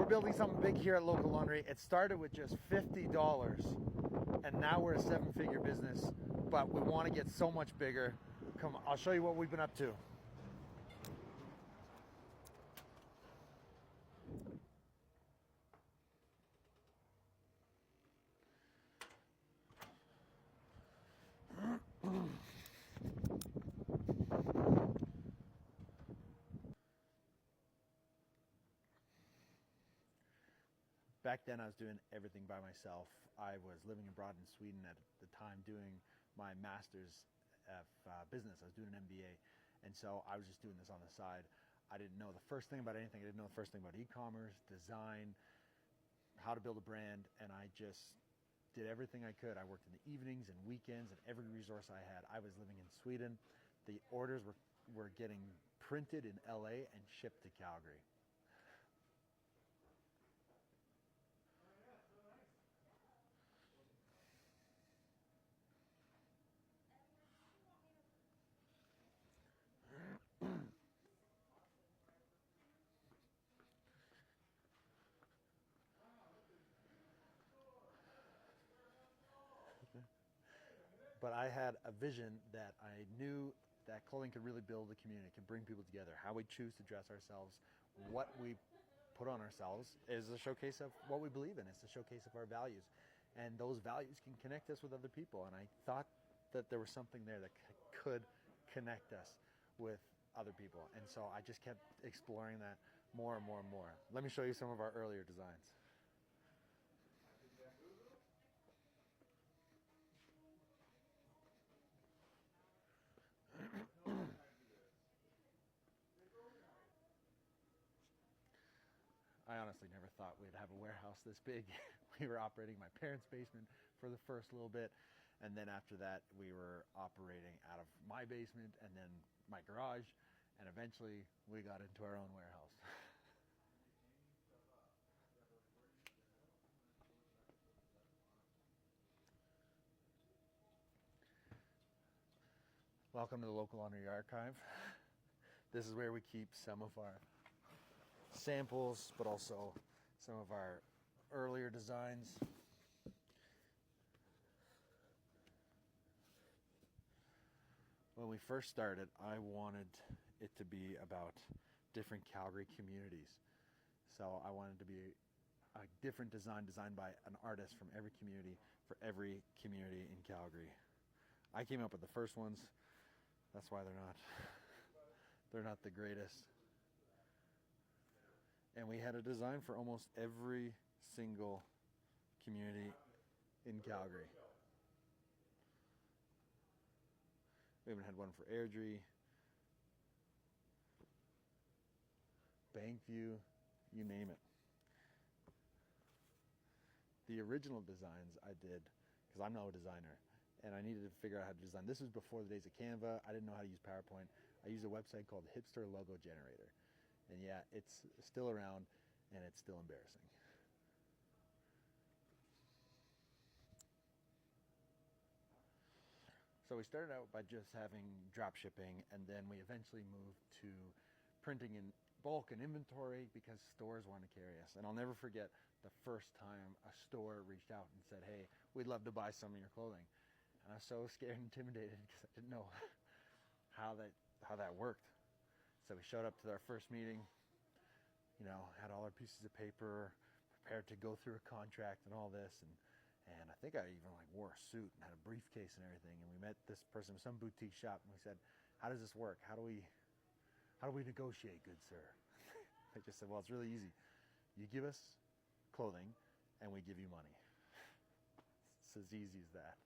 We're building something big here at Local Laundry. It started with just $50, and now we're a seven-figure business, but we want to get so much bigger. Come on, I'll show you what we've been up to. Back then I was doing everything by myself. I was living abroad in Sweden at the time doing my master's of business. I was doing an MBA, and so I was just doing this on the side. I didn't know the first thing about anything. I didn't know the first thing about e-commerce, design, how to build a brand, and I just did everything I could. I worked in the evenings and weekends and every resource I had. I was living in Sweden. The orders were getting printed in LA and shipped to Calgary. But I had a vision that I knew that clothing could really build a community, could bring people together. How we choose to dress ourselves, what we put on ourselves is a showcase of what we believe in. It's a showcase of our values. And those values can connect us with other people. And I thought that there was something there that could connect us with other people. And so I just kept exploring that more and more and more. Let me show you some of our earlier designs. I honestly never thought we'd have a warehouse this big. We were operating my parents' basement for the first little bit, and then after that we were operating out of my basement and then my garage, and eventually we got into our own warehouse. Welcome to the Local Laundry Archive. This is where we keep some of our samples, but also some of our earlier designs. When we first started, I wanted it to be about different Calgary communities. So I wanted to be a different design designed by an artist from every community for every community in Calgary. I came up with the first ones. That's why they're not the greatest. And we had a design for almost every single community in Calgary. We even had one for Airdrie, Bankview, you name it. The original designs I did, because I'm not a designer, and I needed to figure out how to design. This was before the days of Canva. I didn't know how to use PowerPoint. I used a website called Hipster Logo Generator. And yeah, it's still around, and it's still embarrassing. So we started out by just having drop shipping, and then we eventually moved to printing in bulk and inventory because stores wanted to carry us. And I'll never forget the first time a store reached out and said, "Hey, we'd love to buy some of your clothing." And I was so scared and intimidated because I didn't know how that worked. So we showed up to our first meeting, had all our pieces of paper, prepared to go through a contract and all this, and I think I even wore a suit and had a briefcase and everything. And we met this person in some boutique shop, and we said, "How does this work? How do we negotiate, good sir?" They just said, "Well, it's really easy. You give us clothing, and we give you money." It's as easy as that.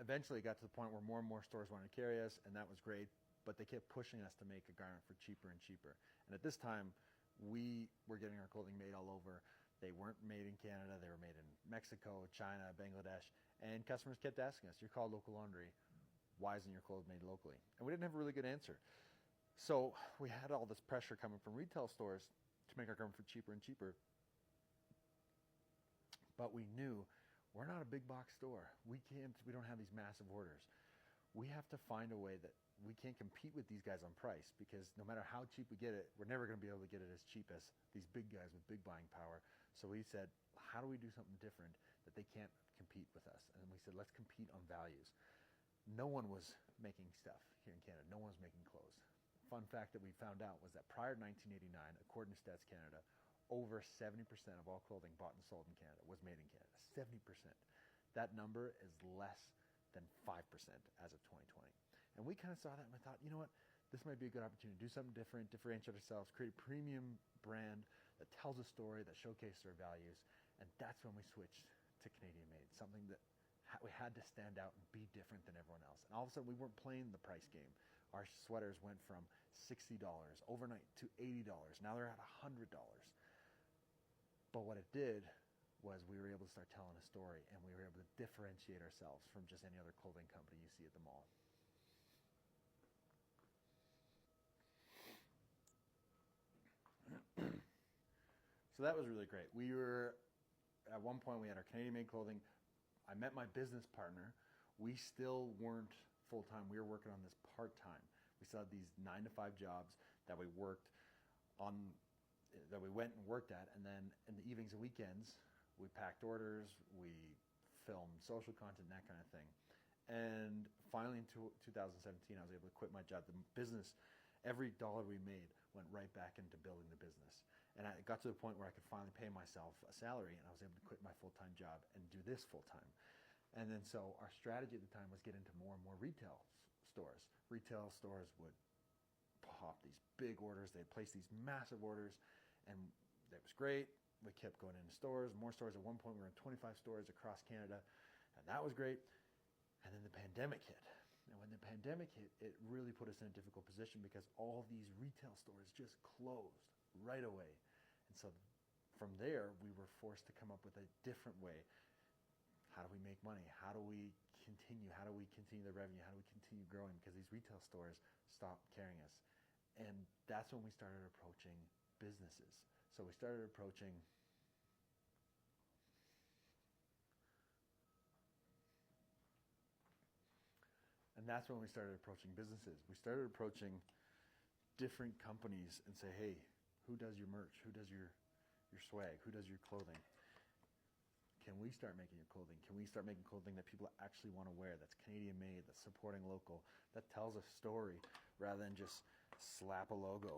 Eventually it got to the point where more and more stores wanted to carry us, and that was great, but they kept pushing us to make a garment for cheaper and cheaper. And at this time, we were getting our clothing made all over. They weren't made in Canada. They were made in Mexico, China, Bangladesh, and customers kept asking us, "You're called Local Laundry. Why isn't your clothes made locally?" And we didn't have a really good answer. So we had all this pressure coming from retail stores to make our garment for cheaper and cheaper. But we knew we're not a big box store. We don't have these massive orders. we have to find a way that we can't compete with these guys on price, because no matter how cheap we get it, we're never going to be able to get it as cheap as these big guys with big buying power. So we said, how do we do something different that they can't compete with us? And we said, let's compete on values. No one was making stuff here in Canada. No one was making clothes. Fun fact that we found out was that prior to 1989, according to Stats Canada, over 70% of all clothing bought and sold in Canada was made in Canada. 70%. That number is less than 5% as of 2020. And we kind of saw that and we thought, you know what, this might be a good opportunity to do something different, differentiate ourselves, create a premium brand that tells a story, that showcases our values. And that's when we switched to Canadian made, something that we had to stand out and be different than everyone else. And all of a sudden we weren't playing the price game. Our sweaters went from $60 overnight to $80. Now they're at $100. But what it did was we were able to start telling a story, and we were able to differentiate ourselves from just any other clothing company you see at the mall. So that was really great. We were, at one point we had our Canadian made clothing. I met my business partner. We still weren't full-time. We were working on this part-time. We still had these 9-to-5 jobs that we worked on, that we went and worked at, and then in the evenings and weekends, we packed orders, we filmed social content, that kind of thing. And finally in 2017, I was able to quit my job. The business, every dollar we made went right back into building the business. And I got to the point where I could finally pay myself a salary, and I was able to quit my full-time job and do this full-time. And then so our strategy at the time was get into more and more retail stores. Retail stores would pop these big orders. They'd place these massive orders, and that was great. We kept going into stores, more stores. At one point, we were in 25 stores across Canada, and that was great. And then the pandemic hit. And when the pandemic hit, it really put us in a difficult position because all these retail stores just closed right away. And so from there, we were forced to come up with a different way. How do we make money? How do we continue? How do we continue the revenue? How do we continue growing? Because these retail stores stopped carrying us. And that's when we started approaching businesses. So we started approaching businesses. We started approaching different companies and say, hey, who does your merch? Who does your swag? Who does your clothing? Can we start making your clothing? Can we start making clothing that people actually want to wear, that's Canadian made, that's supporting local, that tells a story rather than just slap a logo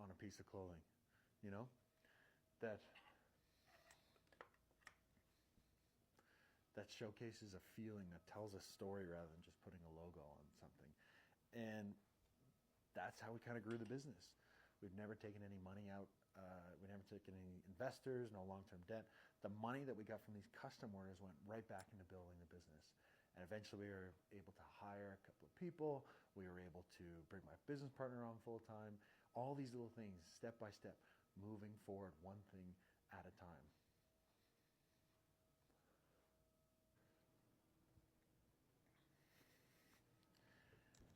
on a piece of clothing, you know? That showcases a feeling, that tells a story rather than just putting a logo on something. And that's how we kind of grew the business. We've never taken any money out. We never taken any investors, no long-term debt. The money that we got from these custom orders went right back into building the business. And eventually we were able to hire a couple of people. We were able to bring my business partner on full-time. All these little things, step by step, moving forward one thing at a time.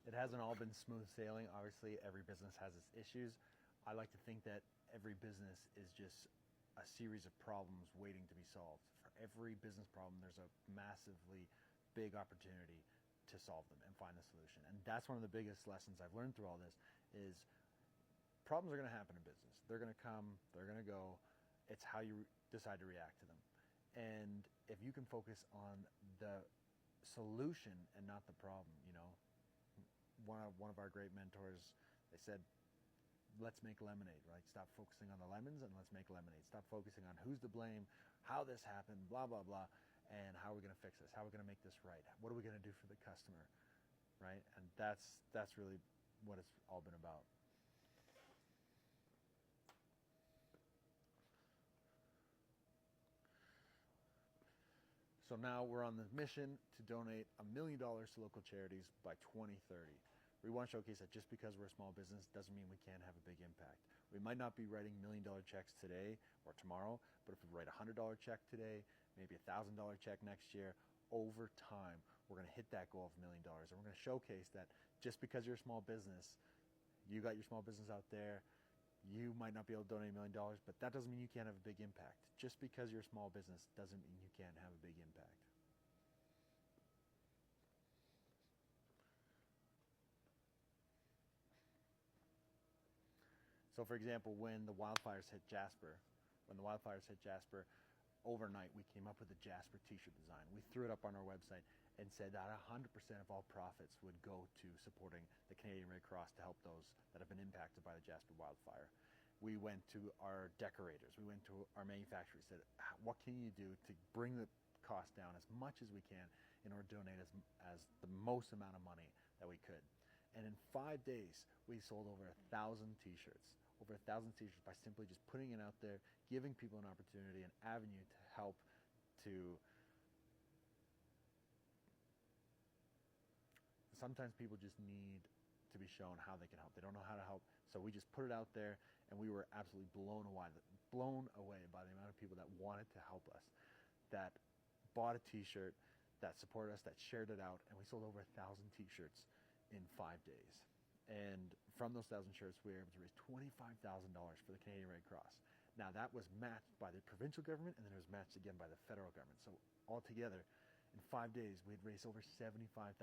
It hasn't all been smooth sailing. Obviously, every business has its issues. I like to think that every business is just a series of problems waiting to be solved. For every business problem, there's a massively big opportunity to solve them and find a solution. And that's one of the biggest lessons I've learned through all this is problems are going to happen in business. They're going to come, they're going to go. It's how you decide to react to them. And if you can focus on the solution and not the problem, you know, one of our great mentors, they said, let's make lemonade, right? Stop focusing on the lemons and let's make lemonade. Stop focusing on who's to blame, how this happened, blah, blah, blah, and how are we going to fix this? How are we going to make this right? What are we going to do for the customer, right? And that's really what it's all been about. So now we're on the mission to donate $1 million to local charities by 2030. We want to showcase that just because we're a small business doesn't mean we can't have a big impact. We might not be writing $1 million checks today or tomorrow, but if we write a $100 check today, maybe a $1,000 check next year, over time, we're going to hit that goal of $1 million. And we're going to showcase that just because you're a small business, you got your small business out there, you might not be able to donate $1 million, but that doesn't mean you can't have a big impact. Just because you're a small business doesn't mean you can't have a big impact. So, for example, when the wildfires hit Jasper, overnight we came up with a Jasper t-shirt design. We threw it up on our website and said that 100% of all profits would go to supporting the Canadian Red Cross to help those that have been impacted by the Jasper wildfire. We went to our decorators, we went to our manufacturers, said, what can you do to bring the cost down as much as we can in order to donate as the most amount of money that we could. And in 5 days, we sold over 1,000 t-shirts. Over 1,000 t-shirts by simply just putting it out there, giving people an opportunity, an avenue to help to... Sometimes people just need to be shown how they can help. They don't know how to help. So we just put it out there, and we were absolutely blown away by the amount of people that wanted to help us, that bought a t-shirt, that supported us, that shared it out, and we sold over 1,000 t-shirts in 5 days. And from those 1,000 shirts, we were able to raise $25,000 for the Canadian Red Cross. Now, that was matched by the provincial government, and then it was matched again by the federal government. So altogether, in 5 days, we had raised over $75,000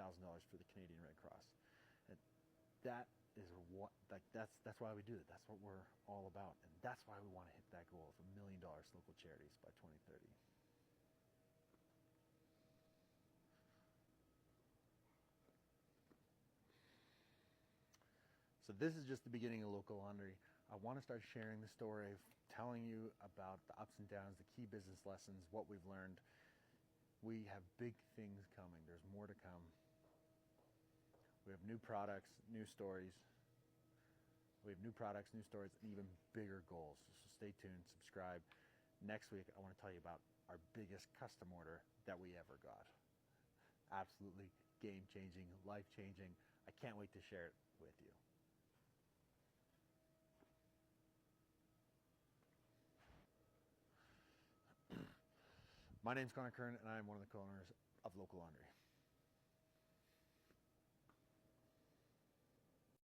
for the Canadian Red Cross. And that is that's why we do it. That's what we're all about, and that's why we want to hit that goal of $1 million local charities by 2030. So this is just the beginning of Local Laundry. I want to start sharing the story, telling you about the ups and downs, the key business lessons, what we've learned. We have big things coming. There's more to come. We have new products, new stories. We have new products, new stories, and even bigger goals. So stay tuned, subscribe. Next week, I want to tell you about our biggest custom order that we ever got. Absolutely game-changing, life-changing. I can't wait to share it with you. My name's Connor Kern, and I am one of the co-owners of Local Laundry.